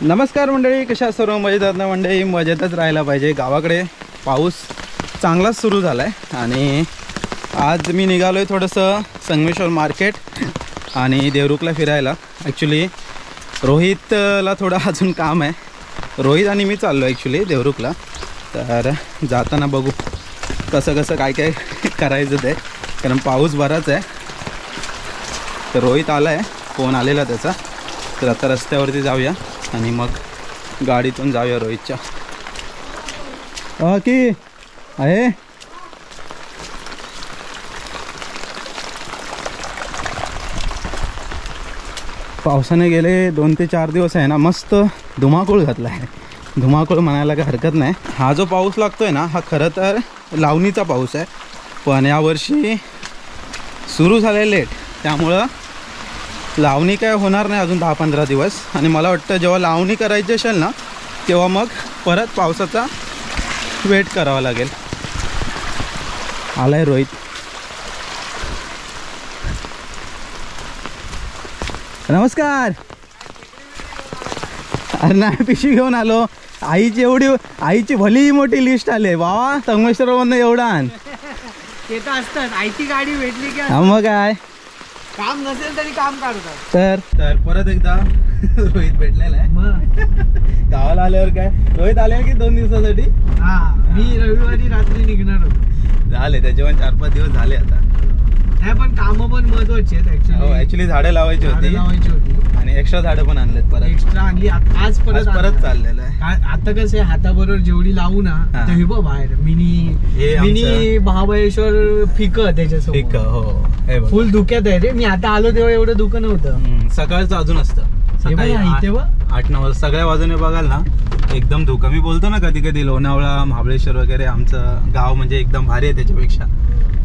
नमस्कार मंडळी, कशा सर्व मजेत ना मंडळी? मजेतच राहायला पाहिजे. गावाकडे पाऊस चांगलाच सुरू झाला आहे आणि आज मी निघालो आहे थोडंसं संगमेश्वर मार्केट आणि देवरुखला फिरायला. ॲक्च्युली रोहितला थोडं अजून काम आहे. रोहित आणि मी चाललो ॲक्च्युली देवरुखला. तर जाताना बघू कसं काय काय करायचं ते, कारण पाऊस बराच आहे. तर रोहित आला आहे, फोन आलेला त्याचा. तर आता रस्त्यावरती जाऊया आणि मग गाडीतून जाऊया रोहितच्या. की आहे पावसाने गेले 2 ते 4 दिवस आहे ना, मस्त धुमाकूळ घातला आहे. धुमाकूळ म्हणायला काही हरकत नाही. हा जो पाऊस लागतोय ना, हा खरं तर लावणीचा पाऊस आहे, पण यावर्षी सुरू झाले लेट, त्यामुळं लावणी काय होणार नाही अजून 10-15 दिवस. आणि मला वाटतं जेव्हा लावणी करायची असेल ना, तेव्हा मग परत पावसाचा वेट करावा लागेल. आलाय रोहित. नमस्कार. अरे नाही, पिशवी घेऊन आलो. आईची भली मोठी लिस्ट आली बाबा. संगमेश्वरमधनं एवढा आण. ते तर असतात. आईची गाडी भेटली की मग काय, काम नसेल तरी काम काढतात. तर परत एकदा रोहित भेटलेला आहे. गावाला आल्यावर काय रोहित आले की 2 दिवसासाठी. हा, मी रविवारी रात्री निघणार होतो. झाले त्याचे पण 4-5 दिवस झाले आता. नाही, पण कामं पण महत्वाची आहेत. ऍक्च्युली झाडं लावायची होती आणि एक्स्ट्रा झाडं पण आणलेत. परत एक्स्ट्रा आणली. आज परत चाललेलं आहे. आता कसं आहे, हाताबरोबर जेवढी लावू ना, तर हे बघ बाहेर मिनी महाबळेश्वर फिक त्याच्यासोबत. हो, फुल धुक्यात आहे रे. मी आता आलो तेव्हा एवढं धुकं नव्हतं. सकाळचं अजून असतं. सकाळी 8-9 वाजता सगळ्या बाजूने बघाल ना, एकदम धुका. मी बोलतो ना कधी कधी लोणावळा महाबळेश्वर वगैरे आमचं गाव म्हणजे एकदम भारी आहे त्याच्यापेक्षा.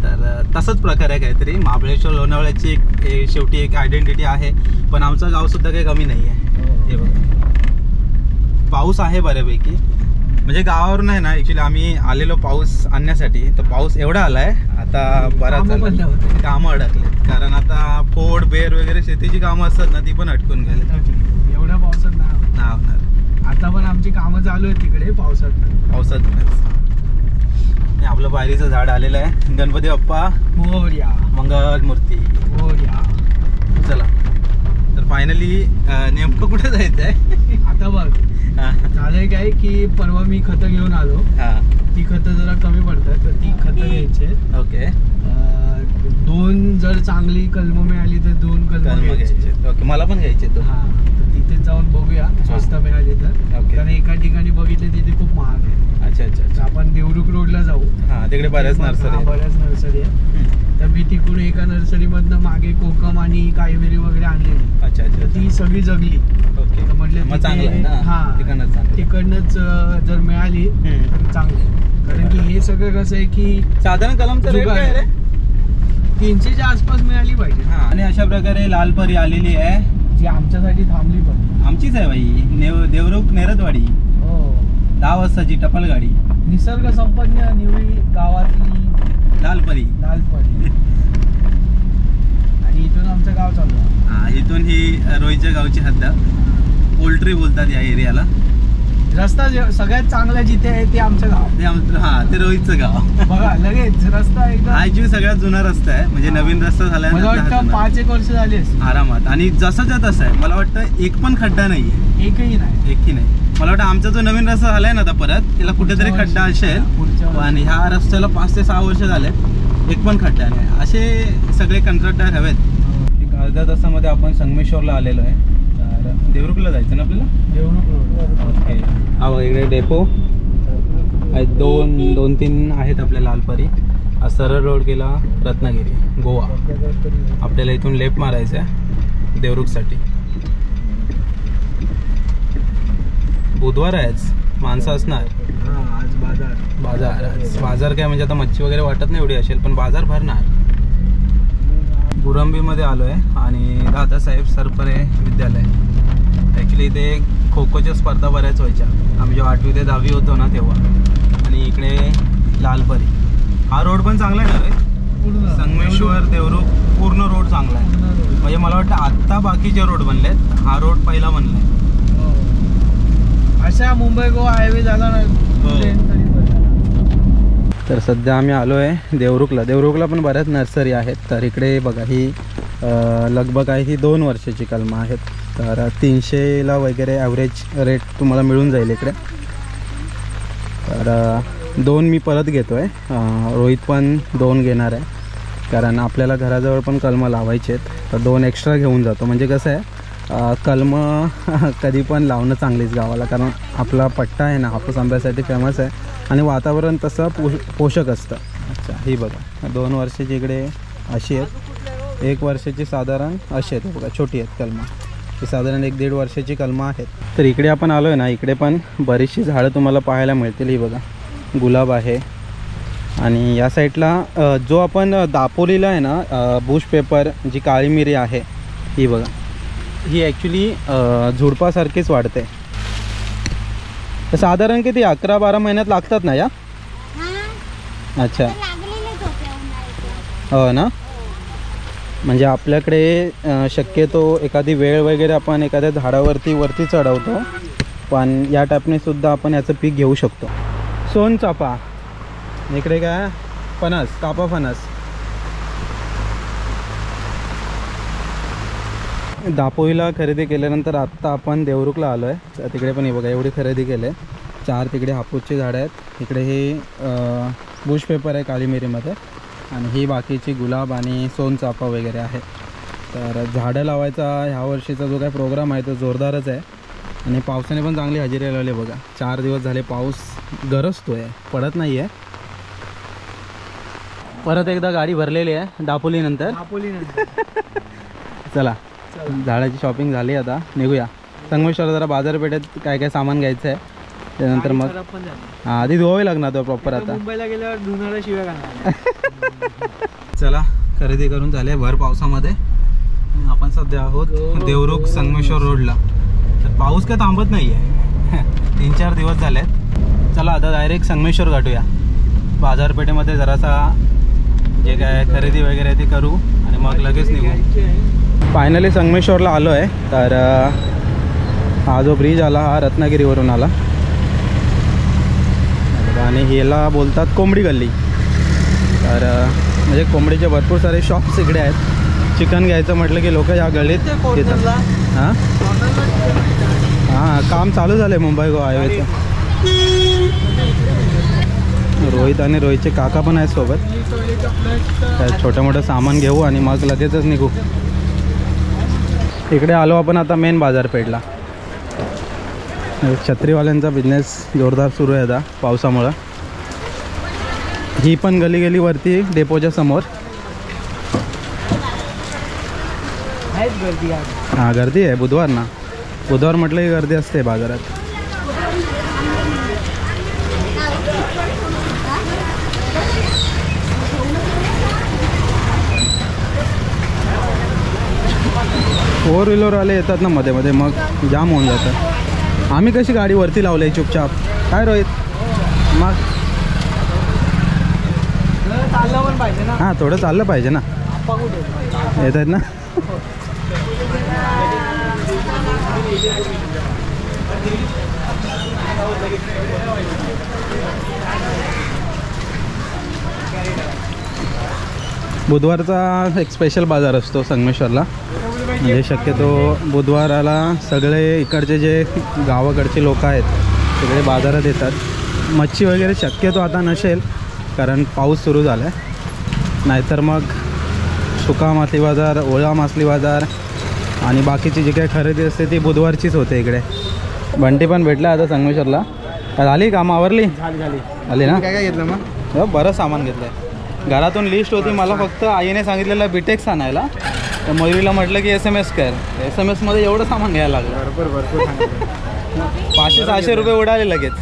तर तसंच प्रकार आहे काहीतरी. महाबळेश्वर लोणावळ्याची एक शेवटी एक आयडेंटिटी आहे, पण आमचं गाव सुद्धा काही कमी नाही आहे. हे बघा, पाऊस आहे बऱ्यापैकी. म्हणजे गावावरून आहे ना, ॲक्च्युली आम्ही आलेलो पाऊस आणण्यासाठी. तर पाऊस एवढा आलाय आता, बराच कामं अडकलेत. कारण आता फोड बेर वगैरे शेतीची कामं असतात ना, ती पण अटकून गेले. एवढ्या पावसात नाही होणार. आता पण आमची कामं चालू आहेत तिकडे पावसात. आपलं पायरीचं झाड आलेलं आहे. गणपती बाप्पा मोरया, मंगल मूर्ती मोरया. चला, तर फायनली नेमकं कुठे जायचं आहे आता बघ. झालंय काय की परवा मी खतं घेऊन आलो. ती खतं जरा कमी पडतात, तर ती खतं घ्यायची. ओके. 2 जर चांगली कलम मिळाली तर 2 कलम घ्यायचे. ओके, मला पण घ्यायचे. हा, तर तिथे जाऊन बघूया स्वस्त मिळाली तर. कारण एका ठिकाणी बघितले तिथे खूप महाग आहे. अच्छा. आपण देवरुख रोडला जाऊ. हा, तिकडे बऱ्याच नर्सरी आहे. तर मी तिकडून एका नर्सरी मधनं मागे कोकम आणि काळीमिरी वगैरे आणलेली. अच्छा. ती सगळी जगली. ओके. तर म्हटलं हा, तिकडनंच जर मिळाली तर चांगली. कारण की हे सगळं कसं आहे की साधारण कलम 300च्या आसपास मिळाली पाहिजे. आणि अशा प्रकारे लालपरी आलेली आहे, जी आमच्यासाठी थांबली पण. आमचीच आहे बाई. देवरुख नेरतवाडी. 10 वाजताची टपाल गाडी. निसर्ग संपन्न निवळी गावातली लालपरी. आणि इथून आमचं गाव चालू आहे. हा, इथून ही रोहितच्या गावची हद्द. पोल्ट्री बोलतात या एरियाला. रस्ता सगळ्यात चांगला जिथे आहे ते आमचं गाव. ते रोहितचं गाव. बघा लगेच रस्ता एकदम. हा ॲक्च्युली सगळ्यात जुना रस्ता आहे. म्हणजे नवीन रस्ता झाला मला वाटतं 5-1 वर्ष झाली आरामात. आणि जसंच्या तसं आहे. मला वाटतं एक पण खड्डा नाहीये. एकही नाही. मला वाटतं आमचा जो नवीन रस्ता झालाय ना आता परत, त्याला कुठेतरी खड्डा असेल. आणि ह्या रस्त्याला 5 ते 6 वर्ष झाले, एक पण खड्डा नाही. असे सगळे कंत्राटदार हवेत. एक अर्ध्या तासामध्ये आपण संगमेश्वरला आलेलो आहे. तर देवरुखला जायचं ना आपल्याला. ओके. हा, इकडे डेपो आहेत. 2-3 आहेत आपल्या लालपरी. सरळ रोड गेला रत्नागिरी, गोवा. आपल्याला इथून लेफ्ट मारायचं आहे देवरुखसाठी. बुधवार आहेच, माणसं असणार. आज बाजार काय म्हणजे आता मच्छी वगैरे वाटत नाही एवढी असेल, पण बाजार भरणार. गुरंबीमध्ये आलो आहे आणि दादासाहेब सरपरे विद्यालय. ॲक्च्युली इथे खो खोच्या स्पर्धा बऱ्याच व्हायच्या आम्ही जेव्हा 8वी ते 10वी होतो ना तेव्हा. आणि इकडे लालपरी. हा रोड पण चांगला आहे ना रे. संगमेश्वर देवरुख पूर्ण रोड चांगला आहे. म्हणजे मला वाटतं आत्ता बाकीचे रोड बनलेत, हा रोड पहिला बनलाय. मुंबई गोवा हायवे झाला ना. तर सध्या आम्ही आलो आहे देवरुखला पण बऱ्याच नर्सरी आहेत. तर इकडे बघा ही लगभग आहे ही 2 वर्षाची कलमं आहेत. तर 300ला वगैरे ॲव्हरेज रेट तुम्हाला मिळून जाईल इकडे. तर 2 मी परत घेतो आहे. रोहित पण 2 घेणार आहे कारण आपल्याला घराजवळ पण कलमं लावायचे आहेत. तर 2 एक्स्ट्रा घेऊन जातो. म्हणजे कसं आहे कलमं कधी पण लावणं चांगलीच गावाला, कारण आपला पट्टा आहे ना हापूस आंब्यासाठी फेमस आहे आणि वातावरण तसं पोषक असतं. अच्छा ही बघा 2 वर्षाची इकडे अशी आहेत. 1 वर्षाची साधारण अशी आहेत बघा, छोटी आहेत कलमं. ही साधारण 1-1.5 वर्षाची कलमं आहेत. तर इकडे आपण आलो आहे ना, इकडे पण बरीचशी झाडं तुम्हाला पाहायला मिळतील. ही बघा गुलाब आहे आणि या साईडला जो आपण दापोलीला आहे ना बुश पेपर जी काळी मिरी आहे ही बघा, ही ॲक्च्युली झुडपासारखीच वाढते. तर साधारण किती 11-12 महिन्यात लागतात ना या? अच्छा हो ना. म्हणजे आपल्याकडे शक्यतो एखादी वेळ वगैरे आपण एखाद्या झाडावरती चढवतो, पण या टाईपने सुद्धा आपण याचं पीक घेऊ शकतो. सोनचाफा इकडे काय फणस, कापा फणस. दापोलीला खरेदी केल्यानंतर आत्ता आपण देवरुखला आलो आहे. तर तिकडे पण हे बघा एवढी खरेदी केले. 4 तिकडे हापूसची झाडं आहेत. इकडे हे बुश पेपर आहे काळी मिरीमध्ये आणि ही बाकीची गुलाब आणि सोनचाफा वगैरे आहे. तर झाडं लावायचा ह्या वर्षीचा जो काही प्रोग्राम आहे तो जोरदारच आहे आणि पावसाने पण चांगली हजेरी लावली बघा. 4 दिवस झाले पाऊस गरजतो आहे, पडत नाही आहे. परत एकदा गाडी भरलेली आहे दापोलीनंतर. चला झाडाची शॉपिंग झाली, आता निघूया संगमेश्वर. जरा बाजारपेठेत काय काय सामान घ्यायचं आहे त्यानंतर मग हां आधी धुवावे लागणार तो प्रॉपर. आता मुंबईला गेल्यावर धुणारा शिवाय घालणार. चला खरेदी करून झाले भर पावसामध्ये. आपण सध्या आहोत देवरुख संगमेश्वर रोडला. तर पाऊस काय थांबत नाही आहे. 3-4 दिवस झाले. चला आता डायरेक्ट संगमेश्वर गाठूया. बाजारपेठेमध्ये जरासा जे काय खरेदी वगैरे ते करू आणि मग लगेच निघू. फायनली संगमेश्वरला आलो आहे. तर हा जो ब्रिज आला हा रत्नागिरीवरून आला आणि ह्याला बोलतात कोंबडी गल्ली. तर म्हणजे कोंबडीचे भरपूर सारे शॉप्स इकडे आहेत. चिकन घ्यायचं म्हटलं की लोक या गल्लीत येतात. हां हां काम चालू झालं आहे मुंबई गोवा हायवेचं. रोहित आणि रोहितचे काका पण आहेत सोबत. तर छोटं मोठं सामान घेऊ आणि मग लगेचच निघू. इकडे आलो आपण आता मेन बाजारपेठला. छत्रीवाल्यांचा बिझनेस जोरदार सुरू आहे आता पावसामुळं. ही पण गली वरती डेपोच्या समोर गर्दी. हां गर्दी आहे बुधवार ना. बुधवार म्हटलं की गर्दी असते बाजारात. फोर व्हीलरवाले येतात ना मध्ये मध्ये, मग जाम होऊन जातं. आम्ही कशी गाडी वरती लावली चुपचाप. काय रोहित मग चाललं पण पाहिजे ना. हां थोडं चाललं पाहिजे ना. येत आहेत ना. बुधवारचा एक स्पेशल बाजार असतो संगमेश्वरला. म्हणजे शक्यतो बुधवाराला सगळे इकडचे जे गावाकडचे लोक आहेत सगळे बाजारात येतात. मच्छी वगैरे शक्यतो आता नसेल कारण पाऊस सुरू झाला आहे. नाहीतर मग सुका मासली बाजार, ओळा मासली बाजार आणि बाकीची जी काही खरेदी असते ती बुधवारचीच होते इकडे. बंटी पण भेटला आता संगमेश्वरला. झाली कामं आवरली? झाली ना. काय काय घेतलं मग? बरं सामान घेतलं आहे. घरातून लिस्ट होती मला, फक्त आईने सांगितलेलं बिटेक्स आणायला. तर मयुरीला म्हटलं की SMS कर. SMS एवढं सामान घ्यायला लागलं. भरपूर 500-600 रुपये उडाले लगेच.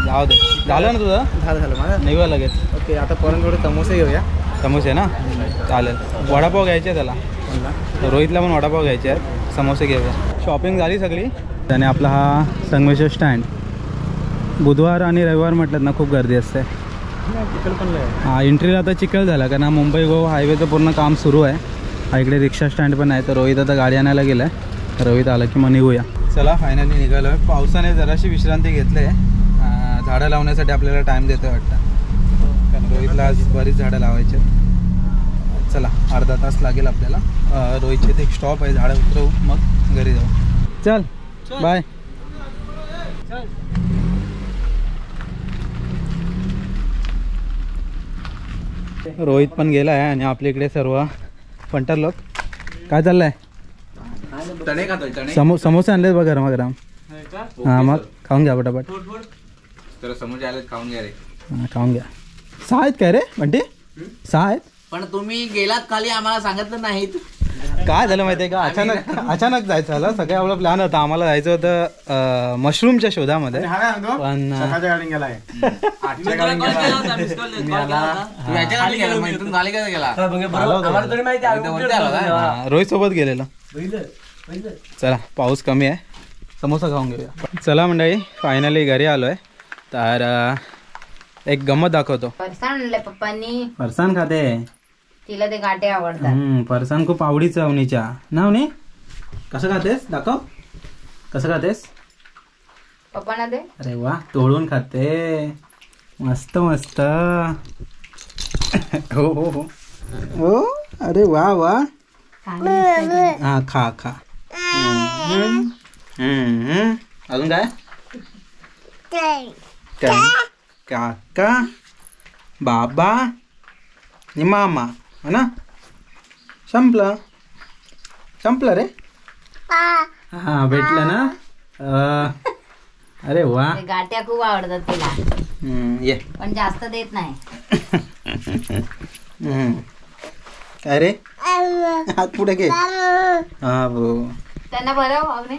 जाऊ दे. झालं ना तुझं? झालं माझं. निघूया लगेच. ओके आता परत थोडे समोसे घेऊया. समोसे ना चालेल. वडापाव घ्यायचे त्याला. रोहितला पण वडापाव घ्यायचे आहेत. समोसे घेऊया. शॉपिंग झाली सगळी. त्याने आपला हा संगमेश्वर स्टँड बुधवार आणि रविवार म्हटलं ना खूप गर्दी असते. हां एंट्रीला आता चिखल झाला कारण मुंबई गोवा हायवेचं पूर्ण काम सुरू आहे. हा इकडे रिक्षा स्टँड पण आहे. तर रोहित आता गाडी आणायला गेला आहे. रोहित आला की मग निघूया. चला फायनली निघालो आहे. पावसाने जराशी विश्रांती घेतली आहे. झाडं लावण्यासाठी आपल्याला टाईम देतो वाटतं, कारण रोहितला आज बरीच झाडं लावायची. चला अर्धा तास लागेल आपल्याला. रोहितचे इथे एक स्टॉप आहे, झाडं उतरवू मग घरी जाऊ. चल बाय. रोहित पण गेला आहे आणि आपल्या इकडे सर्व पंटर लोक. काय चाललंय? समोसे आणलेत बघ गरमागरम. हा मग खाऊन घ्या पटापट. समोसे आले खाऊन घ्या रे. खाऊन घ्या. 6 आहेत काय रे बंटी? 6 आहेत. पण तुम्ही गेलात खाली आम्हाला सांगितलं नाहीत. काय झालं माहितीये का, अचानक जायचं झालं. सगळे आपला प्लॅन होता, आम्हाला जायचं होतं मशरूमच्या शोधामध्ये. पण रोहित सोबत गेलेलो. चला पाऊस कमी आहे, समोसा खाऊन घेऊया. चला मंडळी फायनली घरी आलोय. तर एक गंमत दाखवतो. फरसाण आणले पप्पांनी. फरसाण खाते, तिला ते गाठे आवडतात. फरसाण खूप आवडीचं अवनीच्या ना. अवनी कसं खातेस? दाखव कसं खातेस. पप्पांना ते. अरे वा, तोडून खाते. मस्त मस्त. हो हो हो हो. अरे वा वा. हा खा खा. अजून काय? काका बाबा आणि मामा है ना. संपलं रे. हा भेटलं ना. अरे वा. गाठ्या खूप आवडतात तिला. ये पण जास्त देत नाही. काय रे, हात पुढे घे. हा बो. त्यांना बरं अवनी.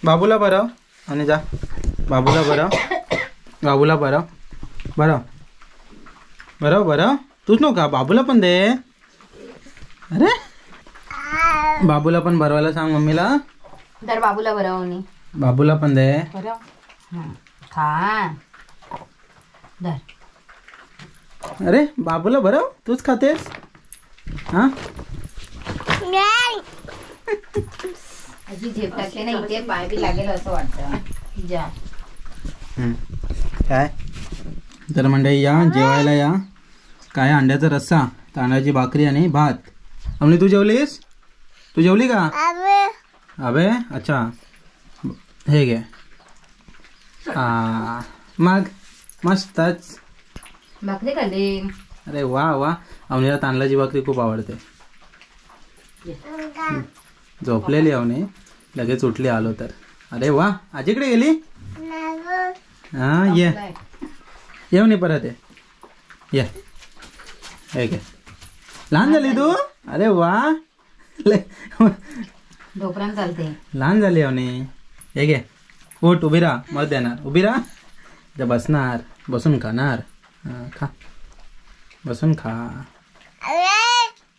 बाबूला बरं आणि जा. बाबूला बरं. बाबूला बरं बरं बरं बरं. तूच नका, बाबूला पण दे. अरे बाबूला पण भरवायला सांग मम्मीला. तर बाबूला बरं अवनी. बाबूला पण दे. बरं खा. धर. अरे बाबूला बरं, तूच खातेस. हा अशी झेप टाकते ना इथे, पाय बी लागेल असं वाटतं. जा. काय तर मंडळी या जेवायला या. काय अंड्याचा रस्सा, तांदळाची भाकरी आणि भात. अवनी तू जेवलीस? तू जेवली का? अबे अच्छा हे घे. मग मस्तच भाकरी खाल्ली. अरे वा वा. अवनीला तांदळाची भाकरी खूप आवडते. झोपलेली अवनी, लगेच उठली आलो तर. अरे वा. आजीकडे गेली. हा ये येऊ नाही परत ये. हे घे. लहान झाली तू. अरे वा. ढोकळा चालते. लहान झाली अवनी. हे घे. उठ, उभी राहा, मत देणार. उभी राहा. इथं बसणार, बसून खाणार. खा, बसून खा.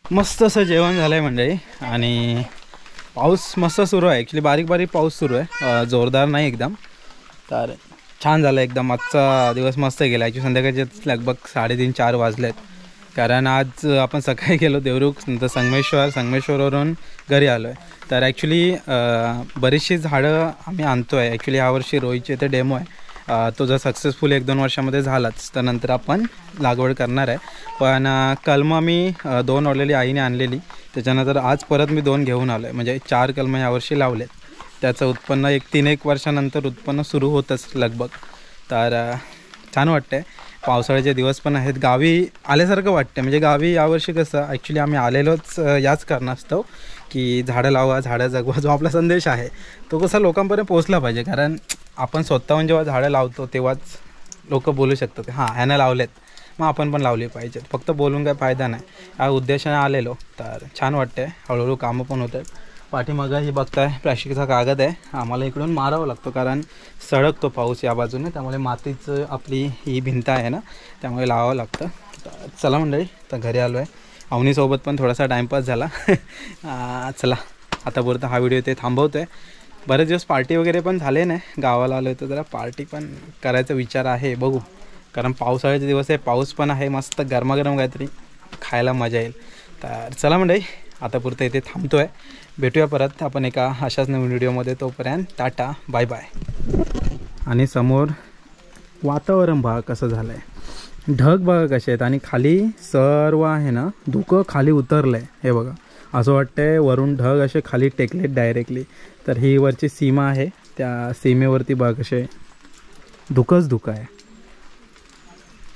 मस्त असं जेवण झालंय मंडळी. आणि पाऊस मस्त सुरू आहे. ॲक्च्युली बारीक बारीक पाऊस सुरू आहे, जोरदार नाही एकदम. तर छान झालं एकदम. आजचा दिवस मस्त गेला. ॲक्च्युली संध्याकाळचे लगभग 3:30-4 वाजलेत. कारण आज आपण सकाळी गेलो देवरुख, नंतर संगमेश्वरवरून घरी आलो आहे. तर ॲक्च्युली बरीचशी झाडं आम्ही आणतो आहे. ॲक्च्युली यावर्षी रोहितचे इथे डेमो आहे. तो जर सक्सेसफुल 1-2 वर्षामध्ये झालाच तर नंतर आपण लागवड करणार आहे. पण कलमं मी 2 ऑलरेडी आईने आणलेली, त्याच्यानंतर आज परत मी 2 घेऊन आलो आहे. म्हणजे 4 कलमं यावर्षी लावलेत. त्याचं उत्पन्न 3-1 वर्षानंतर उत्पन्न सुरू होतंच लगभग. तर छान वाटतं आहे. पावसाळ्याचे दिवस पण आहेत, गावी आल्यासारखं वाटतं. म्हणजे गावी यावर्षी कसं ॲक्च्युली आम्ही आलेलोच याच कारणास्तव की झाडं लावा, झाडं जगवा, जो आपला संदेश आहे तो कसा लोकांपर्यंत पोहोचला पाहिजे. कारण आपण स्वतःहून जेव्हा झाडं लावतो तेव्हाच लोक बोलू शकतात हां ह्यानं लावलेत, मग आपण पण लावली पाहिजेत. फक्त बोलून काय फायदा नाही. या उद्देशाने आलेलो तर छान वाटतं. हळूहळू कामं पण होत आहेत. पाठीमागं ही बघताय प्लॅस्टिकचा कागद आहे. आम्हाला इकडून मारावं लागतो कारण सडकतो पाऊस या बाजूने, त्यामुळे मातीचं आपली ही भिंत आहे ना, त्यामुळे लावावं लागतं. चला मंडळी, तर घरी आलो आहे. अवनीसोबत पण थोडासा टाईमपास झाला. चला आता पुरता हा व्हिडिओ ते थांबवतो आहे. बरेच दिवस पार्टी वगैरे पण झाले नाही, गावाला आलो तर जरा पार्टी पण करायचा विचार आहे, बघू. कारण पावसाळ्याचे दिवस आहे, पाऊस पण आहे, मस्त गरमागरम काहीतरी खायला मजा येईल. तर चला मंडळी, आता पुरतं इथे थांबतो आहे. भेटूया परत आपण एका अशाच नवीन व्हिडिओमध्ये. तोपर्यंत टाटा बाय बाय. आणि समोर वातावरण बघा कसं झालं आहे, ढग बघा कसे आहेत आणि खाली सर्व आहे ना धुकं खाली उतरलं आहे. हे बघा असं वाटतंय वरून ढग असे खाली टेकलेत डायरेक्टली. तर ही वरची सीमा आहे, त्या सीमेवरती बघा कसे धुकंच धुकं आहे.